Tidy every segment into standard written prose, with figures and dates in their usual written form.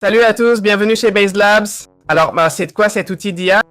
Salut à tous, bienvenue chez Base Labs. Alors, c'est quoi cet outil d'IA?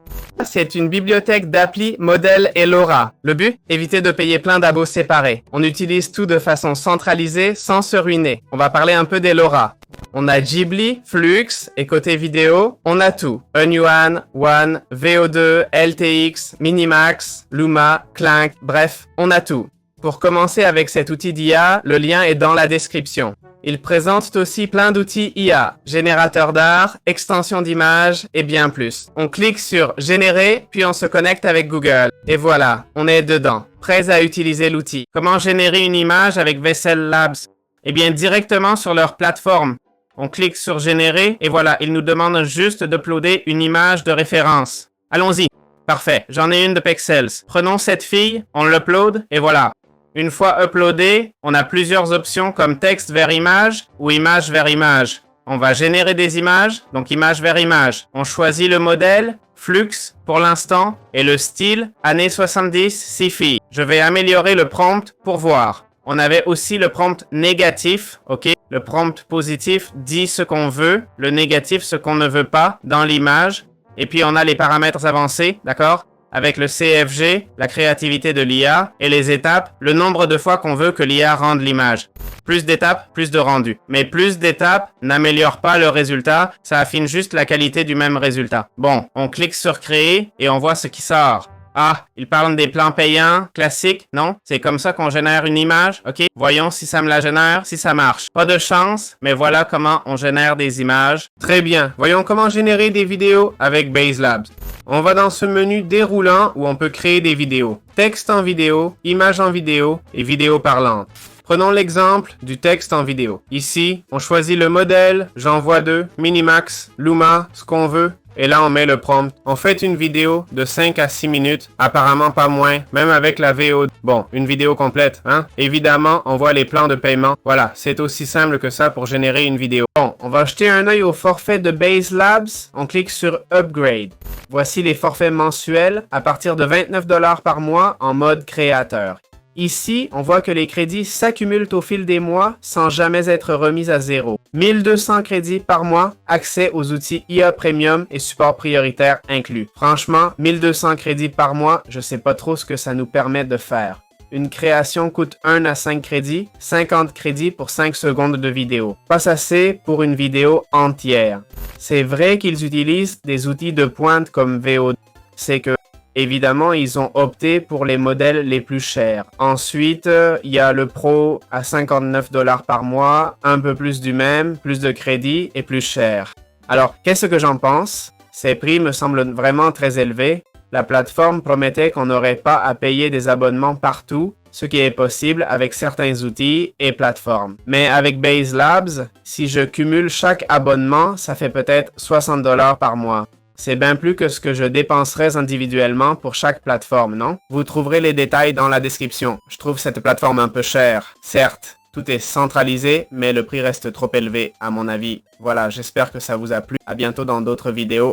C'est une bibliothèque d'applis, modèles et LoRa. Le but? Éviter de payer plein d'abos séparés. On utilise tout de façon centralisée sans se ruiner. On va parler un peu des LoRa. On a Ghibli, Flux, et côté vidéo, on a tout. Unyuan, One, VO2, LTX, Minimax, Luma, Clank, bref, on a tout. Pour commencer avec cet outil d'IA, le lien est dans la description. Il présente aussi plein d'outils IA, générateur d'art, extension d'images et bien plus. On clique sur Générer, puis on se connecte avec Google. Et voilà, on est dedans, prêts à utiliser l'outil. Comment générer une image avec Vessel Labs? Eh bien, directement sur leur plateforme. On clique sur Générer et voilà, ils nous demandent juste d'uploader une image de référence. Allons-y. Parfait, j'en ai une de Pexels. Prenons cette fille, on l'upload et voilà. Une fois uploadé, on a plusieurs options comme texte vers image ou image vers image. On va générer des images, donc image vers image. On choisit le modèle, Flux pour l'instant, et le style, années 70, sci-fi. Je vais améliorer le prompt pour voir. On avait aussi le prompt négatif, ok? Le prompt positif dit ce qu'on veut, le négatif ce qu'on ne veut pas dans l'image. Et puis on a les paramètres avancés, d'accord? Avec le CFG, la créativité de l'IA, et les étapes, le nombre de fois qu'on veut que l'IA rende l'image. Plus d'étapes, plus de rendu. Mais plus d'étapes n'améliore pas le résultat, ça affine juste la qualité du même résultat. Bon, on clique sur créer et on voit ce qui sort. Ah, il parle des plans payants, classiques, non? C'est comme ça qu'on génère une image, ok? Voyons si ça me la génère, si ça marche. Pas de chance, mais voilà comment on génère des images. Très bien, voyons comment générer des vidéos avec Base Labs. On va dans ce menu déroulant où on peut créer des vidéos. Texte en vidéo, image en vidéo et vidéo parlante. Prenons l'exemple du texte en vidéo. Ici, on choisit le modèle, j'envoie 2, Minimax, Luma, ce qu'on veut. Et là, on met le prompt. On fait une vidéo de 5 à 6 minutes, apparemment pas moins, même avec la VO. Bon, une vidéo complète, hein? Évidemment, on voit les plans de paiement. Voilà, c'est aussi simple que ça pour générer une vidéo. Bon, on va jeter un œil au forfait de Base Labs. On clique sur Upgrade. Voici les forfaits mensuels à partir de 29 $ par mois en mode créateur. Ici, on voit que les crédits s'accumulent au fil des mois sans jamais être remis à zéro. 1200 crédits par mois, accès aux outils IA Premium et support prioritaire inclus. Franchement, 1200 crédits par mois, je sais pas trop ce que ça nous permet de faire. Une création coûte 1 à 5 crédits, 50 crédits pour 5 secondes de vidéo. Pas assez pour une vidéo entière. C'est vrai qu'ils utilisent des outils de pointe comme VO2. C'est que évidemment, ils ont opté pour les modèles les plus chers. Ensuite, il y a le Pro à 59 $ par mois, un peu plus du même, plus de crédit et plus cher. Alors, qu'est-ce que j'en pense? Ces prix me semblent vraiment très élevés. La plateforme promettait qu'on n'aurait pas à payer des abonnements partout, ce qui est possible avec certains outils et plateformes. Mais avec Base Labs, si je cumule chaque abonnement, ça fait peut-être 60 $ par mois. C'est bien plus que ce que je dépenserais individuellement pour chaque plateforme, non? Vous trouverez les détails dans la description. Je trouve cette plateforme un peu chère. Certes, tout est centralisé, mais le prix reste trop élevé, à mon avis. Voilà, j'espère que ça vous a plu. À bientôt dans d'autres vidéos.